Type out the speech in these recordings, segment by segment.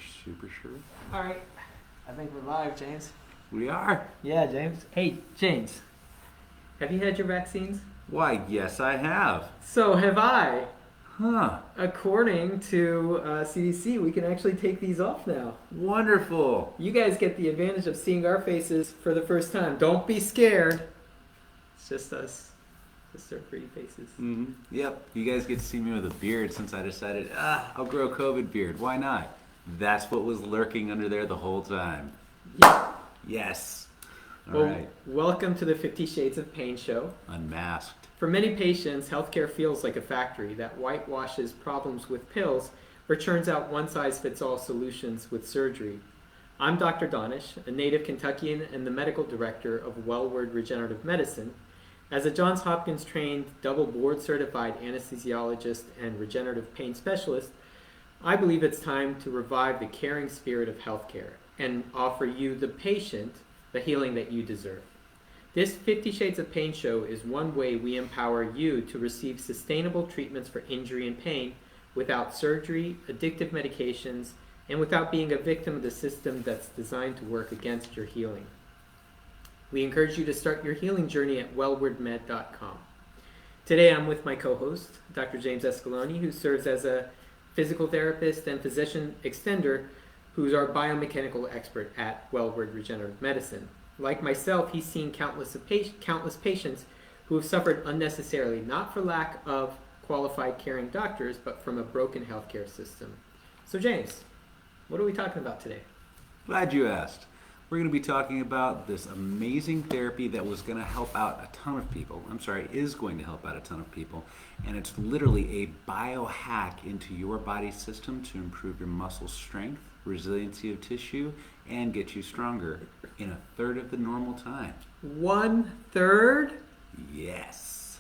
super sure? All right. I think we're live, James. We are? Yeah, James. Hey, James. Have you had your vaccines? Why, yes, I have. So have I. Huh. According to CDC, we can actually take these off now. Wonderful. You guys get the advantage of seeing our faces for the first time. Don't be scared. It's just us. Just our pretty faces. Mm-hmm. Yep. You guys get to see me with a beard since I decided, I'll grow a COVID beard. Why not? That's what was lurking under there the whole time. Yeah. Yes. Well, All right. welcome to the 50 Shades of Pain show. Unmasked. For many patients, healthcare feels like a factory that whitewashes problems with pills or churns out one-size-fits-all solutions with surgery. I'm Dr. Donish, a native Kentuckian and the medical director of Wellward Regenerative Medicine. As a Johns Hopkins trained, double board certified anesthesiologist and regenerative pain specialist, I believe it's time to revive the caring spirit of healthcare and offer you, the patient, the healing that you deserve. This 50 Shades of Pain show is one way we empower you to receive sustainable treatments for injury and pain without surgery, addictive medications, and without being a victim of the system that's designed to work against your healing. We encourage you to start your healing journey at wellwardmed.com. Today I'm with my co-host, Dr. James Escaloni, who serves as a physical therapist and physician extender, who's our biomechanical expert at Wellward Regenerative Medicine. Like myself, he's seen countless patients who have suffered unnecessarily, not for lack of qualified caring doctors, but from a broken healthcare system. So James, what are we talking about today? Glad you asked. We're going to be talking about this amazing therapy that was going to help out a ton of people. Is going to help out a ton of people. And it's literally a biohack into your body system to improve your muscle strength, resiliency of tissue, and get you stronger in a third of the normal time. 1/3? Yes.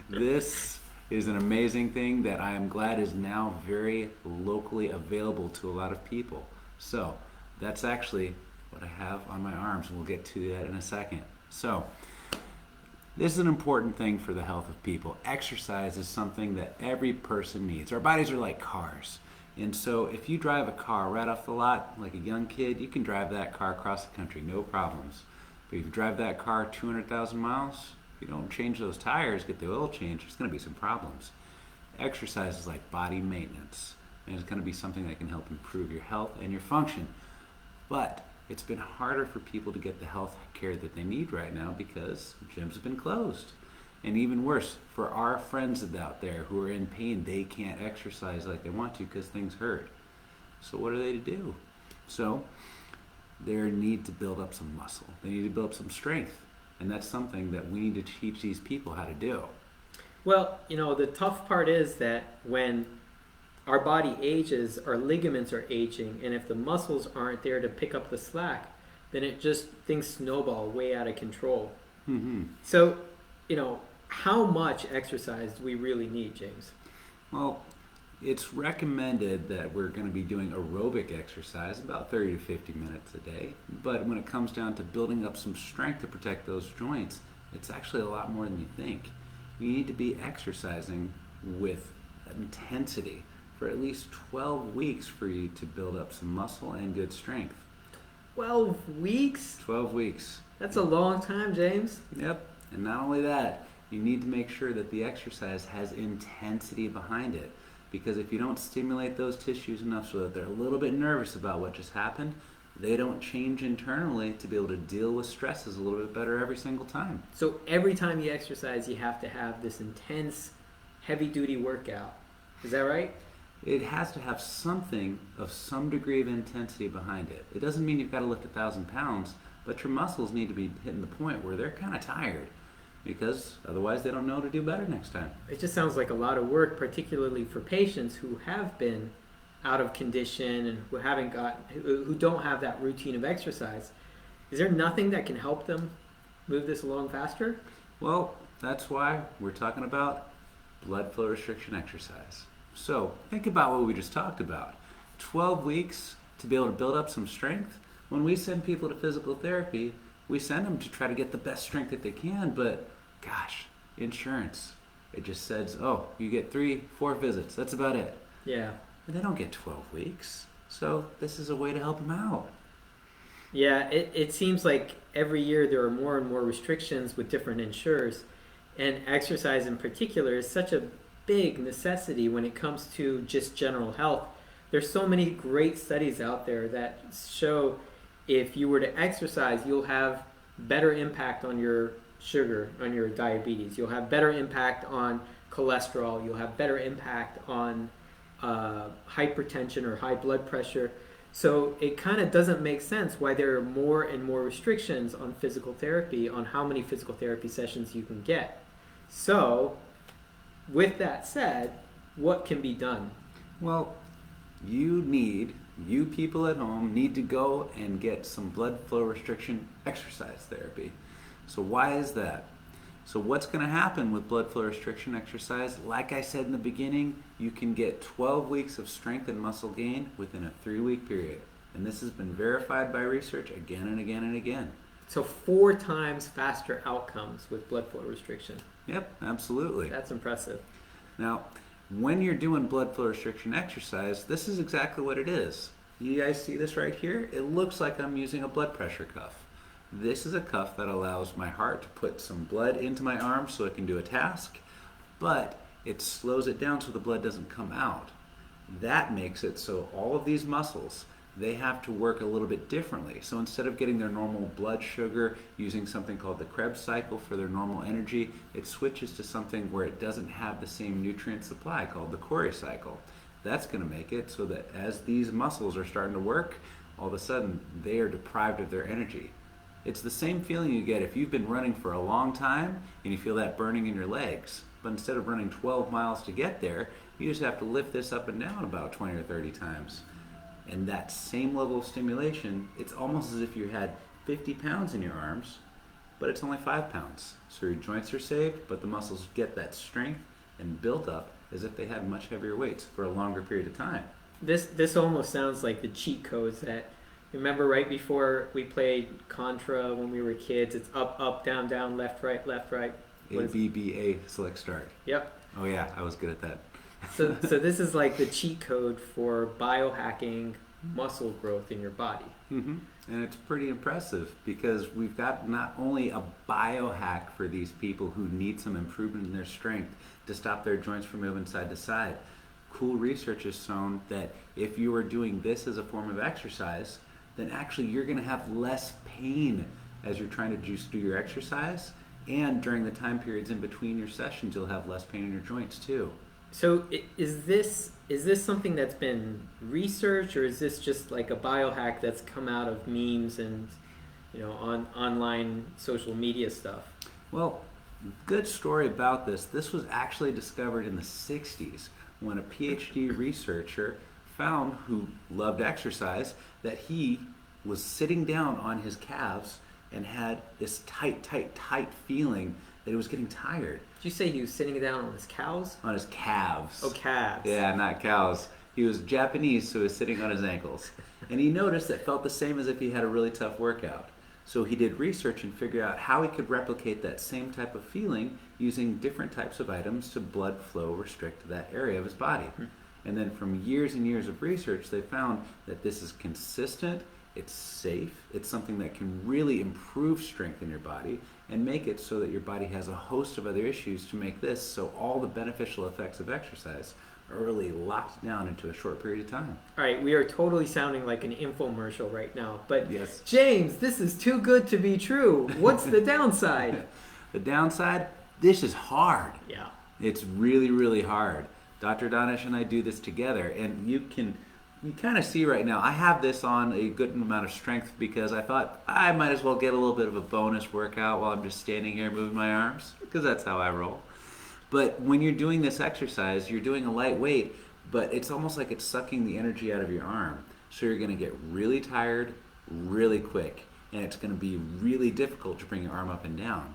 This is an amazing thing that I am glad is now very locally available to a lot of people. So that's actually what I have on my arms, and we'll get to that in a second. So this is an important thing for the health of people. Exercise is something that every person needs. Our bodies are like cars. And so if you drive a car right off the lot, like a young kid, you can drive that car across the country, no problems. But if you drive that car 200,000 miles, if you don't change those tires, get the oil change, there's going to be some problems. Exercise is like body maintenance, and it's going to be something that can help improve your health and your function. But it's been harder for people to get the health care that they need right now because gyms have been closed. And even worse, for our friends out there who are in pain, they can't exercise like they want to because things hurt. So what are they to do? So they need to build up some muscle. They need to build up some strength. And that's something that we need to teach these people how to do. Well, the tough part is that when our body ages, our ligaments are aging, and if the muscles aren't there to pick up the slack, then things snowball way out of control. Mm-hmm. So, how much exercise do we really need, James? Well, it's recommended that we're going to be doing aerobic exercise about 30 to 50 minutes a day. But when it comes down to building up some strength to protect those joints, it's actually a lot more than you think. You need to be exercising with intensity for at least 12 weeks for you to build up some muscle and good strength. 12 weeks? 12 weeks. That's a long time, James. Yep. And not only that, you need to make sure that the exercise has intensity behind it. Because if you don't stimulate those tissues enough so that they're a little bit nervous about what just happened, they don't change internally to be able to deal with stresses a little bit better every single time. So every time you exercise, you have to have this intense, heavy-duty workout. Is that right? It has to have something of some degree of intensity behind it. It doesn't mean you've got to lift 1,000 pounds, but your muscles need to be hitting the point where they're kind of tired, because otherwise they don't know how to do better next time. It just sounds like a lot of work, particularly for patients who have been out of condition and who don't have that routine of exercise. Is there nothing that can help them move this along faster? Well, that's why we're talking about blood flow restriction exercise. So think about what we just talked about. 12 weeks to be able to build up some strength. When we send people to physical therapy, we send them to try to get the best strength that they can, but gosh, insurance, it just says, oh, you get 3-4 visits. That's about it. Yeah. and they don't get 12 weeks. So this is a way to help them out. Yeah, it seems like every year there are more and more restrictions with different insurers, and exercise in particular is such a big necessity when it comes to just general health. There's so many great studies out there that show if you were to exercise, you'll have better impact on your sugar, on your diabetes. You'll have better impact on cholesterol. You'll have better impact on hypertension or high blood pressure. So it kind of doesn't make sense why there are more and more restrictions on physical therapy, on how many physical therapy sessions you can get. So, with that said, what can be done? Well, you people at home need to go and get some blood flow restriction exercise therapy. So why is that? So what's going to happen with blood flow restriction exercise? Like I said in the beginning, you can get 12 weeks of strength and muscle gain within a 3-week period. And this has been verified by research again and again and again. So 4 times faster outcomes with blood flow restriction. Yep, absolutely. That's impressive. Now, when you're doing blood flow restriction exercise, this is exactly what it is. You guys see this right here? It looks like I'm using a blood pressure cuff. This is a cuff that allows my heart to put some blood into my arm so it can do a task, but it slows it down so the blood doesn't come out. That makes it so all of these muscles, they have to work a little bit differently. So instead of getting their normal blood sugar using something called the Krebs cycle for their normal energy, it switches to something where it doesn't have the same nutrient supply called the Cori cycle. That's going to make it so that as these muscles are starting to work, all of a sudden they are deprived of their energy. It's the same feeling you get if you've been running for a long time and you feel that burning in your legs. But instead of running 12 miles to get there, you just have to lift this up and down about 20 or 30 times. And that same level of stimulation, it's almost as if you had 50 pounds in your arms, but it's only 5 pounds. So your joints are saved, but the muscles get that strength and built up as if they had much heavier weights for a longer period of time. This almost sounds like the cheat codes that, remember right before we played Contra when we were kids, it's up, up, down, down, left, right, left, right. ABBA, select start. Yep. Oh yeah, I was good at that. So this is like the cheat code for biohacking muscle growth in your body. Mm-hmm. And it's pretty impressive because we've got not only a biohack for these people who need some improvement in their strength to stop their joints from moving side to side. Cool research has shown that if you are doing this as a form of exercise, then actually you're going to have less pain as you're trying to just do your exercise, and during the time periods in between your sessions you'll have less pain in your joints too. So is this something that's been researched, or is this just like a biohack that's come out of memes and on online social media stuff? Well, good story about this. This was actually discovered in the 60s when a PhD researcher found, who loved exercise, that he was sitting down on his calves and had this tight feeling that he was getting tired. Did you say he was sitting down on his cows? On his calves. Oh, calves. Yeah, not cows. He was Japanese, so he was sitting on his ankles. And he noticed it felt the same as if he had a really tough workout. So he did research and figured out how he could replicate that same type of feeling using different types of items to blood flow restrict that area of his body. And then from years and years of research, they found that this is consistent, it's safe, it's something that can really improve strength in your body and make it so that your body has a host of other issues to make this so all the beneficial effects of exercise are really locked down into a short period of time. All right, we are totally sounding like an infomercial right now, but yes. James, this is too good to be true. What's the downside? The downside? This is hard. Yeah. It's really, really hard. Dr. Danish and I do this together, and you kind of see right now, I have this on a good amount of strength because I thought I might as well get a little bit of a bonus workout while I'm just standing here moving my arms, because that's how I roll. But when you're doing this exercise, you're doing a light weight, but it's almost like it's sucking the energy out of your arm. So you're going to get really tired really quick, and it's going to be really difficult to bring your arm up and down.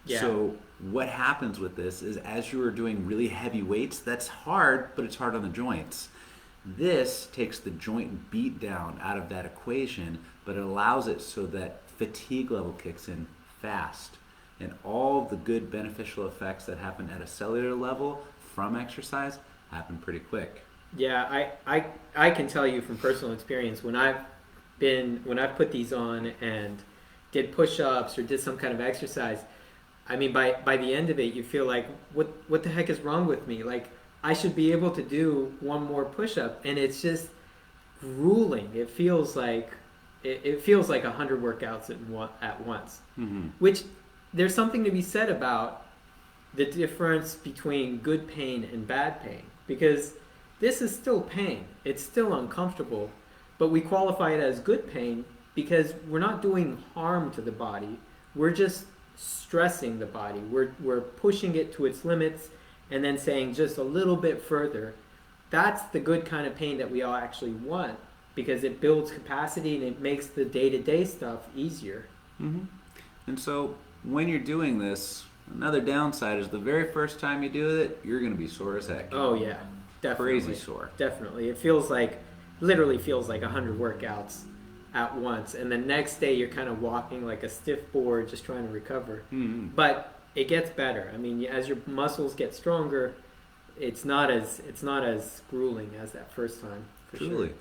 Yeah. So what happens with this is as you are doing really heavy weights, that's hard, but it's hard on the joints. This takes the joint beat down out of that equation, but it allows it so that fatigue level kicks in fast. And all the good beneficial effects that happen at a cellular level from exercise happen pretty quick. Yeah, I can tell you from personal experience when I've put these on and did push-ups or did some kind of exercise. I mean, by the end of it, you feel like, what the heck is wrong with me? Like, I should be able to do one more push-up, and it's just grueling. It feels like 100 workouts at once. Mm-hmm. Which there's something to be said about the difference between good pain and bad pain, because this is still pain. It's still uncomfortable, but we qualify it as good pain because we're not doing harm to the body. We're just stressing the body. We're pushing it to its limits and then saying just a little bit further. That's the good kind of pain that we all actually want, because it builds capacity and it makes the day-to-day stuff easier. Mm-hmm. And so when you're doing this, another downside is the very first time you do it, you're going to be sore as heck. Oh yeah, definitely. Crazy sore. Definitely. Literally feels like 100 workouts at once, and the next day you're kind of walking like a stiff board just trying to recover. Mm-hmm. But it gets better. I mean, as your muscles get stronger, it's not as grueling as that first time, for Truly. sure.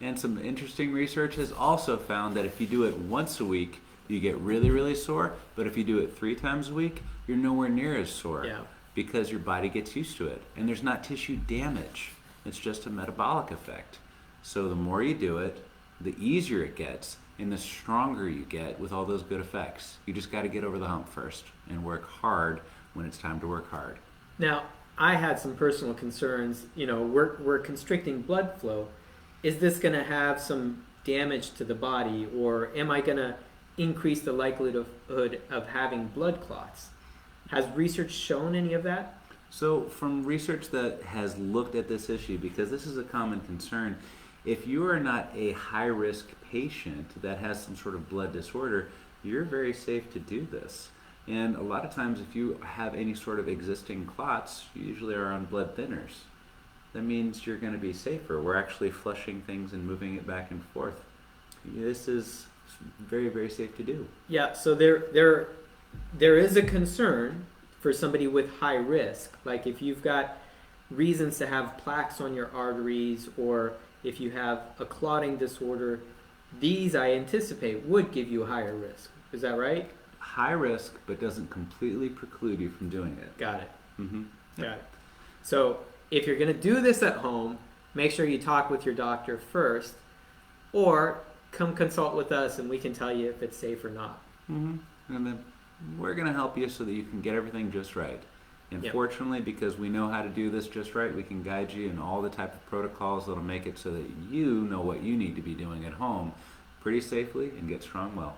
And some interesting research has also found that if you do it once a week, you get really, really sore. But if you do it 3 times a week, you're nowhere near as sore. Yeah. Because your body gets used to it. And there's not tissue damage. It's just a metabolic effect. So the more you do it, the easier it gets and the stronger you get with all those good effects. You just got to get over the hump first and work hard when it's time to work hard. Now, I had some personal concerns. You know, we're constricting blood flow. Is this going to have some damage to the body, or am I going to increase the likelihood of having blood clots? Has research shown any of that? So from research that has looked at this issue, because this is a common concern, if you are not a high-risk patient that has some sort of blood disorder, you're very safe to do this. And a lot of times if you have any sort of existing clots, you usually are on blood thinners. That means you're going to be safer. We're actually flushing things and moving it back and forth. This is very, very safe to do. Yeah, so there is a concern for somebody with high risk. Like if you've got reasons to have plaques on your arteries, or if you have a clotting disorder, these I anticipate would give you a higher risk. Is that right? High risk, but doesn't completely preclude you from doing it. Got it. Mm-hmm. Got it. So if you're going to do this at home, make sure you talk with your doctor first, or come consult with us and we can tell you if it's safe or not. Mm-hmm. And then we're going to help you so that you can get everything just right. And Yep. fortunately, because we know how to do this just right, we can guide you in all the type of protocols that'll make it so that you know what you need to be doing at home pretty safely and get strong well.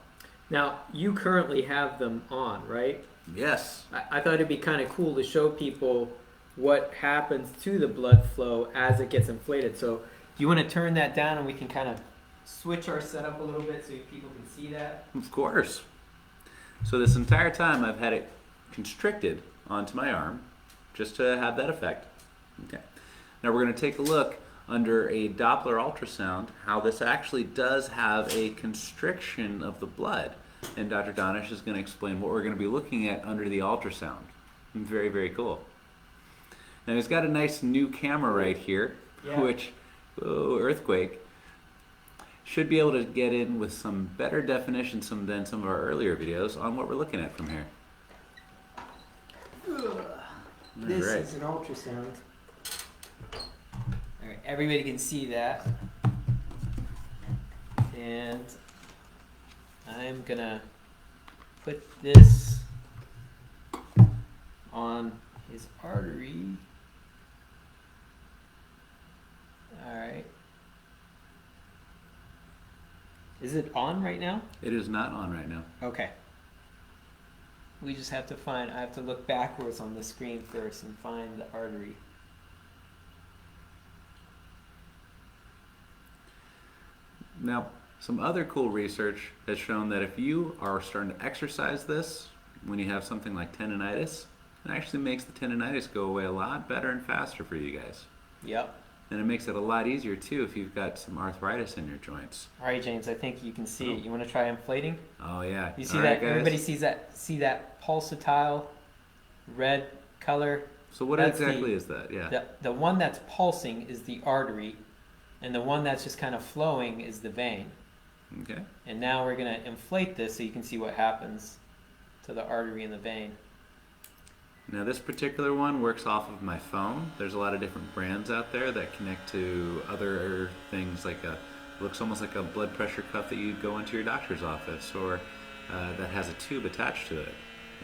Now, you currently have them on, right? Yes. I thought it'd be kind of cool to show people what happens to the blood flow as it gets inflated. So do you want to turn that down and we can kind of switch our setup a little bit so people can see that? Of course. So this entire time I've had it constricted onto my arm just to have that effect. Okay. Now we're going to take a look under a Doppler ultrasound how this actually does have a constriction of the blood. And Dr. Donish is going to explain what we're going to be looking at under the ultrasound. Very, very cool. Now he's got a nice new camera right here, Yeah. which, oh, earthquake, should be able to get in with some better definition than some of our earlier videos on what we're looking at from here. This Alright. is an ultrasound. All right, everybody can see that. And I'm gonna put this on his artery. All right. Is it on right now? It is not on right now. Okay. We just have to I have to look backwards on the screen first and find the artery. Now, some other cool research has shown that if you are starting to exercise this, when you have something like tendonitis, it actually makes the tendonitis go away a lot better and faster for you guys. Yep. And it makes it a lot easier too if you've got some arthritis in your joints. All right, James, I think you can see it. You want to try inflating? Oh yeah. You see All that? right, guys. Everybody see that pulsatile red color? So what That's exactly is that? Yeah. the one that's pulsing is the artery, and the one that's just kind of flowing is the vein. Okay. And now we're going to inflate this so you can see what happens to the artery and the vein. Now this particular one works off of my phone. There's a lot of different brands out there that connect to other things like looks almost like a blood pressure cuff that you go into your doctor's office, or that has a tube attached to it.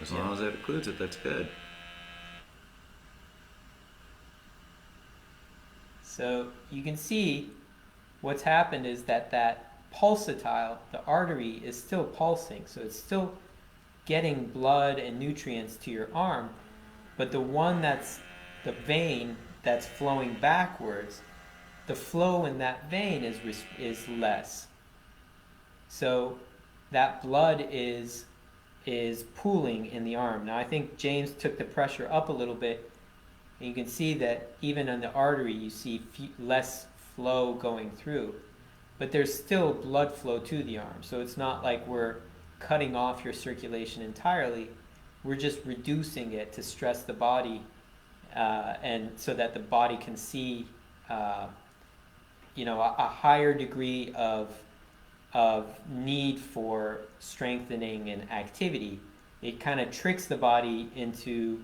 As long as it includes it, that's good. So you can see what's happened is that pulsatile, the artery, is still pulsing. So it's still getting blood and nutrients to your arm. But the one that's the vein that's flowing backwards, the flow in that vein is less. So that blood is pooling in the arm. Now I think James took the pressure up a little bit, and you can see that even on the artery you see less flow going through, but there's still blood flow to the arm. So it's not like we're cutting off your circulation entirely. We're just reducing it to stress the body, and so that the body can see, a higher degree of need for strengthening and activity. It kind of tricks the body into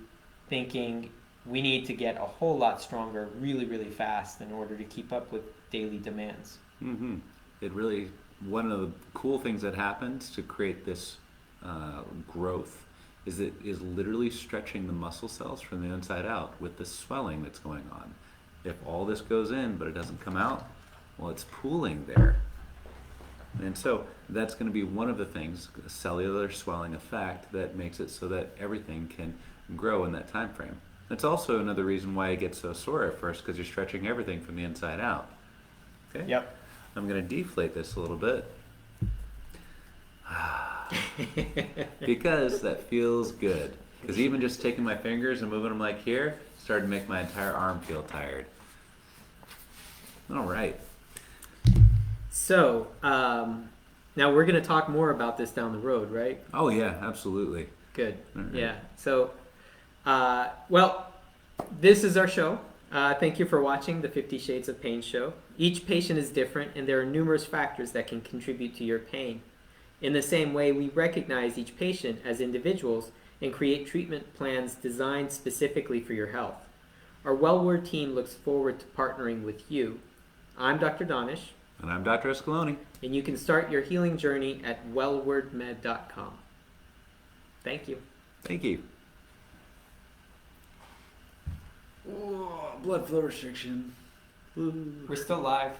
thinking we need to get a whole lot stronger really, really fast in order to keep up with daily demands. Mm-hmm. One of the cool things that happens to create this growth is it is literally stretching the muscle cells from the inside out with the swelling that's going on. If all this goes in but it doesn't come out, well, it's pooling there. And so that's going to be one of the things, a cellular swelling effect, that makes it so that everything can grow in that time frame. That's also another reason why it gets so sore at first, because you're stretching everything from the inside out. Okay? Yep. I'm going to deflate this a little bit. Because that feels good. Because even just taking my fingers and moving them like here started to make my entire arm feel tired. All right. So, now we're going to talk more about this down the road, right? Oh, yeah, absolutely. Good. Right. Yeah. So, well, this is our show. Thank you for watching the 50 Shades of Pain show. Each patient is different, and there are numerous factors that can contribute to your pain. In the same way, we recognize each patient as individuals and create treatment plans designed specifically for your health. Our WellWord team looks forward to partnering with you. I'm Dr. Donish. And I'm Dr. Escaloni. And you can start your healing journey at wellwordmed.com. Thank you. Thank you. Oh, blood flow restriction. We're still live.